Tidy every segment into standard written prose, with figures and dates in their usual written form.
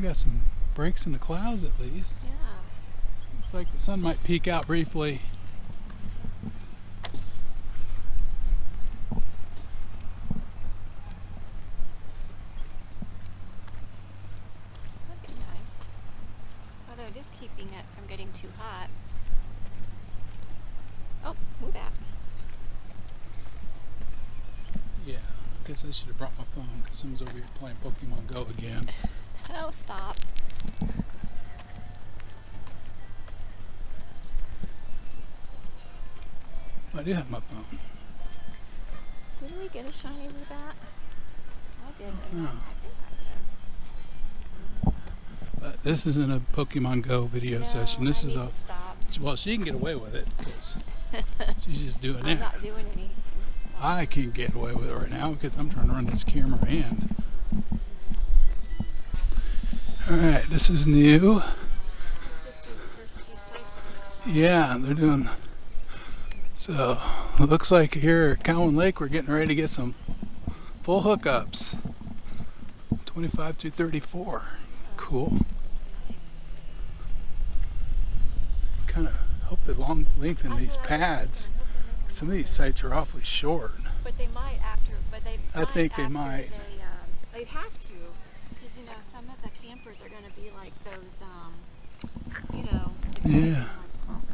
We got some breaks in the clouds at least. Yeah. Looks like the sun might peek out briefly. That'd be nice. Although it is keeping it from getting too hot. Oh, move out. Yeah, I guess I should have brought my phone because someone's over here playing Pokemon Go again. Oh, stop. I do have my phone. Didn't we get a shiny with that? I didn't. No. I think I did. But this isn't a Pokemon Go video No, session. This I is need a. to stop. Well, she can get away with it because she's just doing I'm that. not doing anything. I can't get away with it right now because I'm trying to run this camera and. Alright, this is new. Just these first few slices. Yeah, they're doing. So, it looks like here at Cowan Lake we're getting ready to get some full hookups. 25 through 34. Cool. Kind of hope they long lengthen these pads. Some of these sites are awfully short. But they might after, I think they might. They'd have to, because you know some of the campers are going to be like those, you know. Yeah. Right?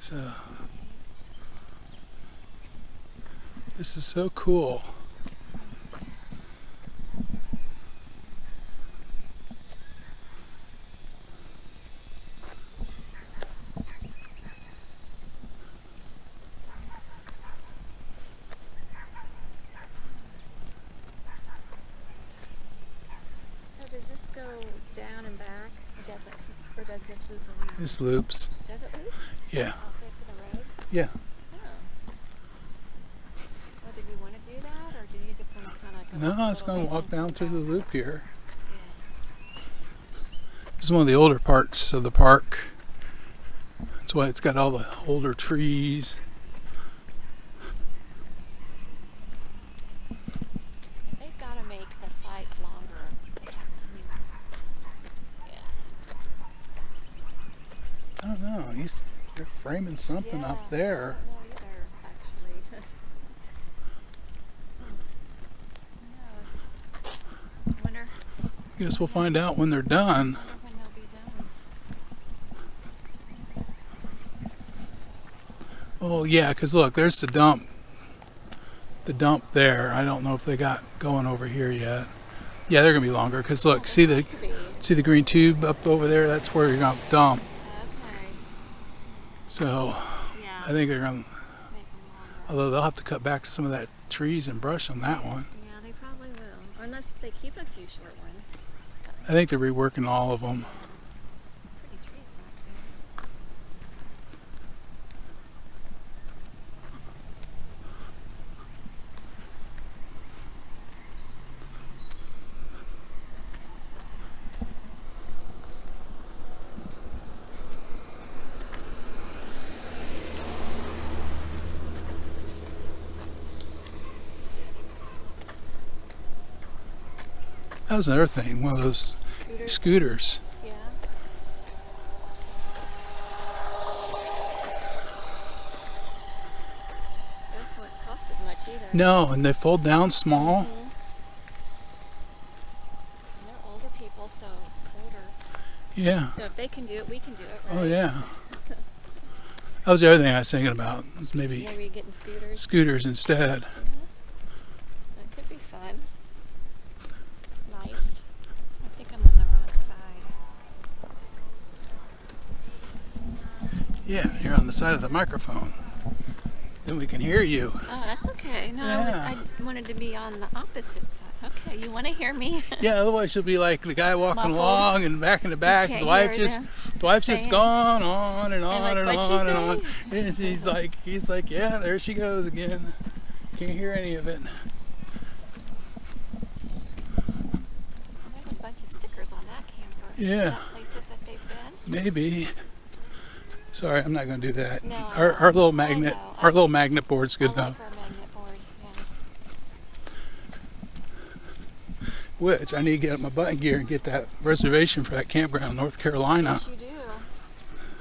So this is so cool. So does this go down and back? Or does this loop around? This loops. Does it loop? Yeah. Out there to the road? Yeah. Oh. Well, did we want to do that, or do you just want to kind of go? No, it's going to walk down through the loop here. Yeah. This is one of the older parts of the park. That's why it's got all the older trees. They've got to make the sites longer. I mean, yeah. I don't know. They're framing something Yeah, up there. I don't know either, actually. Who knows? I wonder Guess we'll find out when they're done. when they'll be done. Oh yeah, because look, there's the dump. The dump there. I don't know if they got going over here yet. Yeah, they're gonna be longer. Because look, see the green tube up over there? That's where you're gonna dump. Okay. So Yeah. I think they're gonna. Make them longer. Although they'll have to cut back some of that trees and brush on that one. Yeah, they probably will. Or unless they keep a few short ones. I think they're reworking all of them. Pretty trees back there. That was another thing, one of those scooters. Yeah. Those wouldn't cost as much either. No, and they fold down small. Mhm. And they're older people, so older. Yeah. So if they can do it, we can do it, right? Oh yeah. That was the other thing I was thinking about. Was maybe Maybe getting scooters. scooters instead. That could be fun. Nice. I think I'm on the wrong side. Yeah, you're on the side of the microphone. Then we can hear you. Oh, that's okay. No, Yeah. I wanted to be on the opposite side. Okay, you want to hear me? Yeah, otherwise you'll be like the guy walking Muffled. along and back in the back. can't The wife's hear just saying. gone on and on like, and "What'd she on and on. say?" And he's like, yeah, there she goes again. Can't hear any of it. There's a bunch of stickers on that camper. Yeah. Is that places that they've been? Maybe. Sorry, I'm not going to do that. No, Our little magnet, know. our little magnet board's good I though. like our magnet board, yeah. which I need to get up my button gear and get that reservation for that campground in North Carolina. Yes, you do.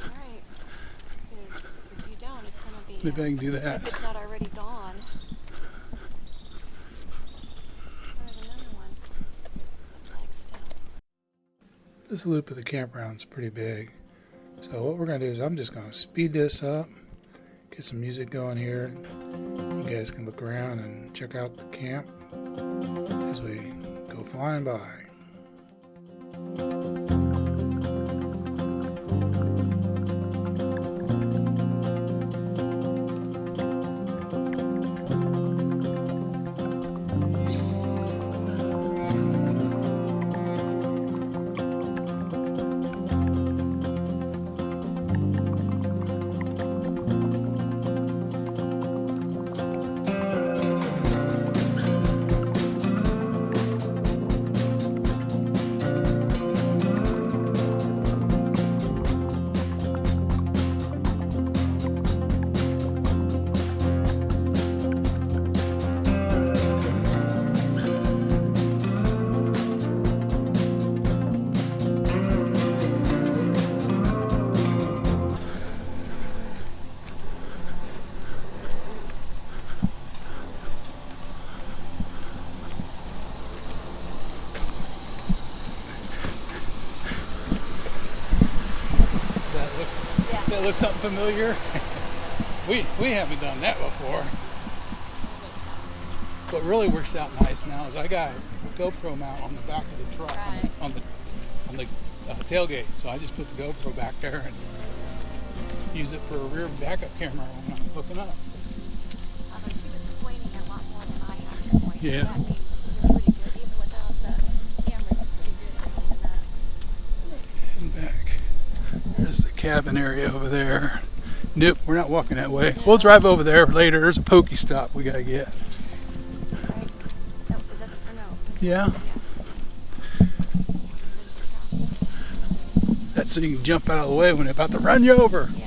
Right. Because if you don't, it's going to be... Maybe I can do that. If it's not already gone. There's another one. This loop of the campground is pretty big. So what we're going to do is I'm just going to speed this up, get some music going here. You guys can look around and check out the camp as we go flying by. Does that look something familiar? we haven't done that before. What really works out nice now is I got a GoPro mount on the back of the truck, Right. on the tailgate. So I just put the GoPro back there and use it for a rear backup camera when I'm hooking up. Although she was pointing a lot more than I have to point. Yeah. That means you're pretty good. Even without the camera, you're pretty good at doing that. Heading back. There's the cabin area over there. Nope, we're not walking that way. We'll drive over there later. There's a Pokestop we gotta get. Right? No, that's, or no. Yeah. That's so you can jump out of the way when they're about to run you over. Yeah.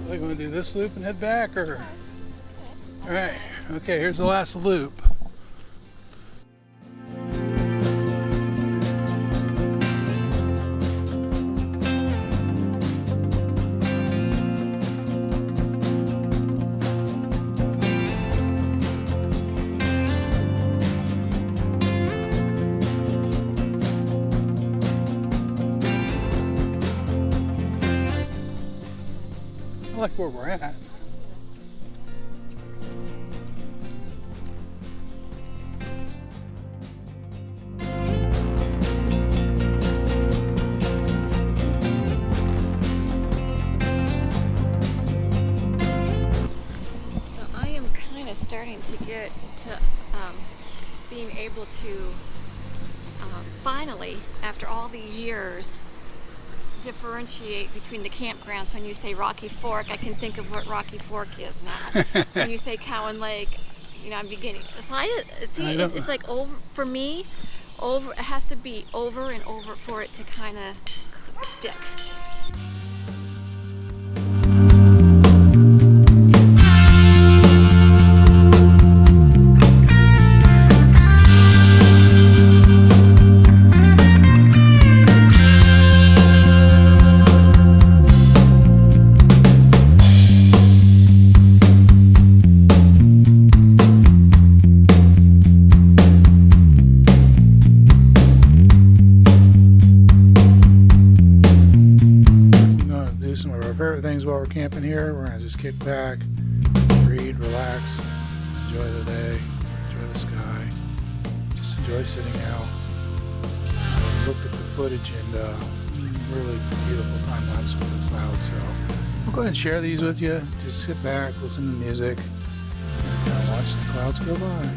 Are we going to do this loop and head back, or? All right. Okay. Here's the last loop. I like where we're at. So I am kind of starting to get to being able to finally, after all these years, differentiate between the campgrounds. When you say Rocky Fork, I can think of what Rocky Fork is now. When you say Cowan Lake, you know, I'm beginning. It's like over for me. Over, it has to be over and over for it to kind of stick. Some of our favorite things while we're camping here. We're going to just kick back, read, relax, enjoy the day, enjoy the sky, just enjoy sitting out. Look at the footage and really beautiful time lapse with the clouds. So I'll go ahead and share these with you. Just sit back, listen to music, and watch the clouds go by.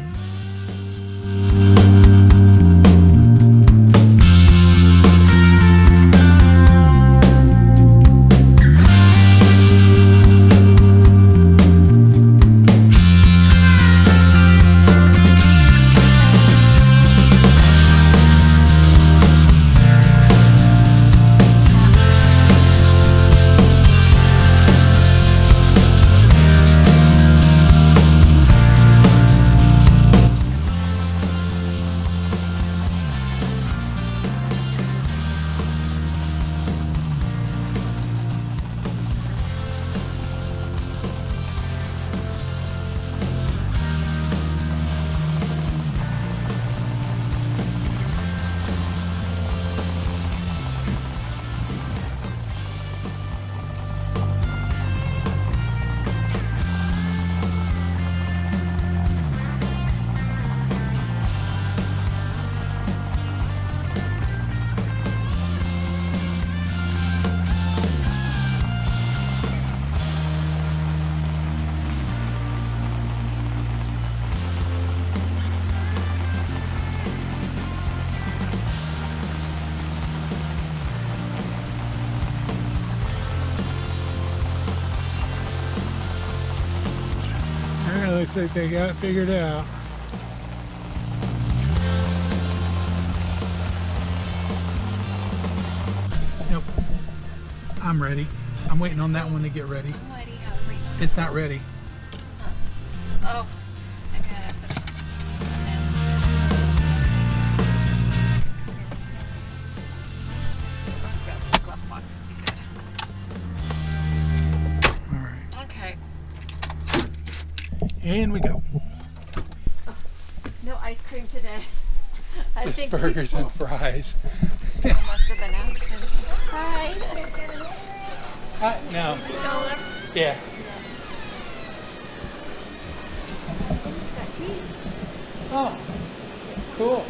Yeah, looks like they got it figured out. Nope. I'm ready. I'm waiting on that one to get ready. I'm ready. It's not ready. Oh, I got it. The glove box would be good. All right. Okay. And we go. No ice cream today. I Just think burgers and fries. people must have been asking. Hi. No. Stroller. Yeah. Got tea. Oh, cool.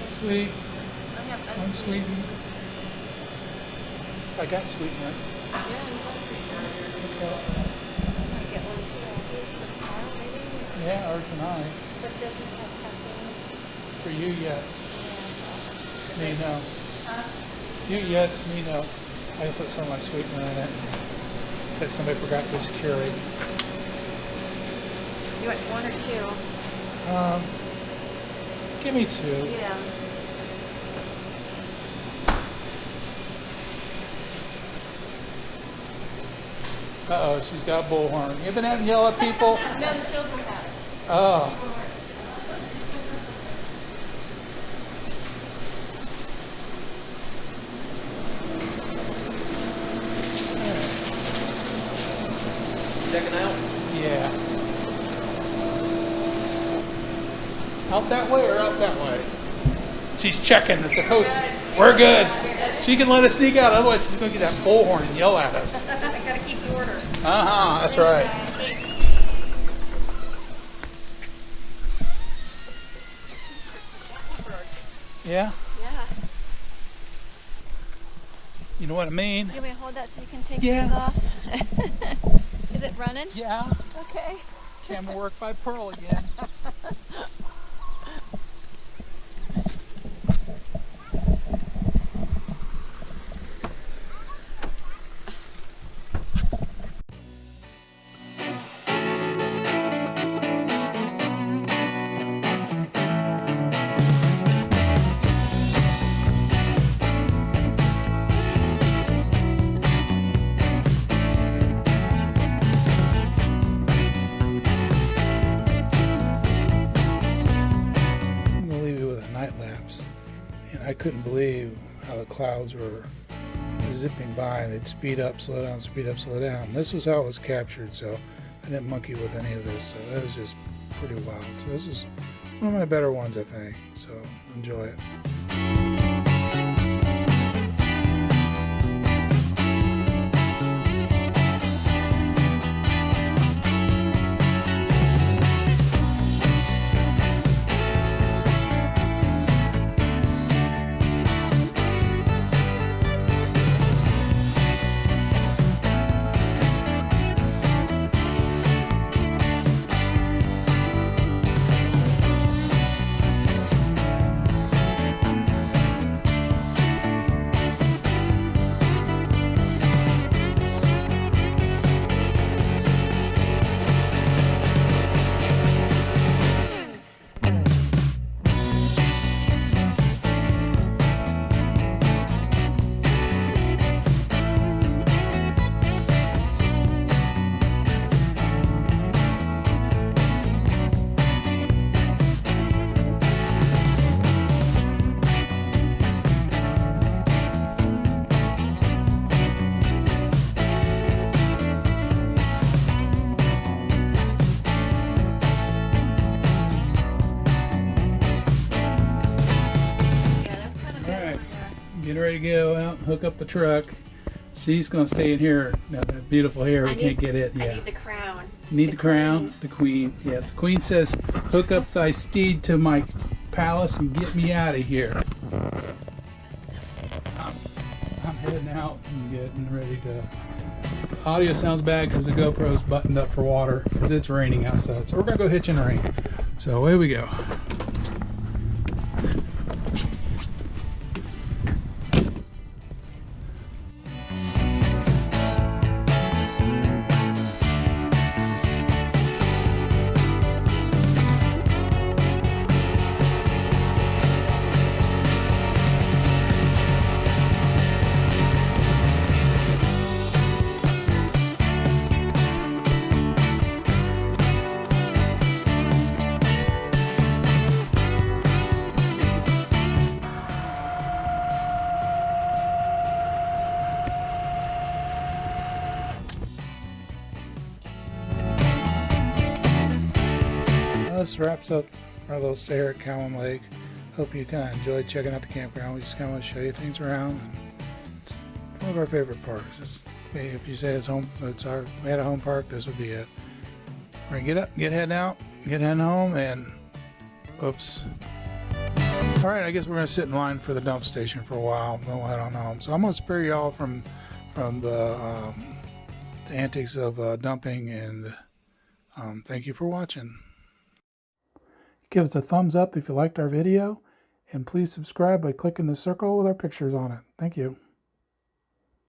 Sweet. Unsweetened. I got sweetened. Okay. Yeah, or tonight. For you, yes. Me, no. You, yes. Me, no. I put some of my sweetener in it. That somebody forgot to secure it. You want one or two? Give me two. Yeah. Uh-oh, she's got a bullhorn. You been out and yell at people? No, the children have it. Oh. Checking out? Yeah. Out that way or out that way? She's checking that the coast. We're good. She can let us sneak out, otherwise she's going to get that bullhorn and yell at us. I gotta keep the orders. Uh-huh, that's right. Yeah? Yeah. You know what I mean? You want me to hold that so you can take Yeah. yours off? Is it running? Yeah. Okay. Camera work by Pearl again. I'm gonna leave you with a night lapse, and I couldn't believe how the clouds were zipping by, and they'd speed up, slow down, speed up, slow down. This was how it was captured, so I didn't monkey with any of this. So that was just pretty wild. So this is one of my better ones, I think. So enjoy it. Getting ready to go out and hook up the truck. She's going to stay in here. Now, that beautiful hair, we can't get it. I Yeah. need the crown. Need the crown? The queen. Yeah, the queen says, hook up thy steed to my palace and get me out of here. I'm heading out and getting ready to... Audio sounds bad because the GoPro's buttoned up for water because it's raining outside. So we're going to go hitch in the rain. So away we go. this wraps up our little stay here at Cowan Lake. Hope you kind of enjoyed checking out the campground. We just kind of want to show you things around. And it's one of our favorite parks. If you say it's home, we had a home park, this would be it. We're gonna get up, get heading home, and oops. All right, I guess we're gonna sit in line for the dump station for a while. Then we'll head on home. So I'm gonna spare y'all from the antics of dumping, and thank you for watching. Give us a thumbs up if you liked our video, and please subscribe by clicking the circle with our pictures on it. Thank you.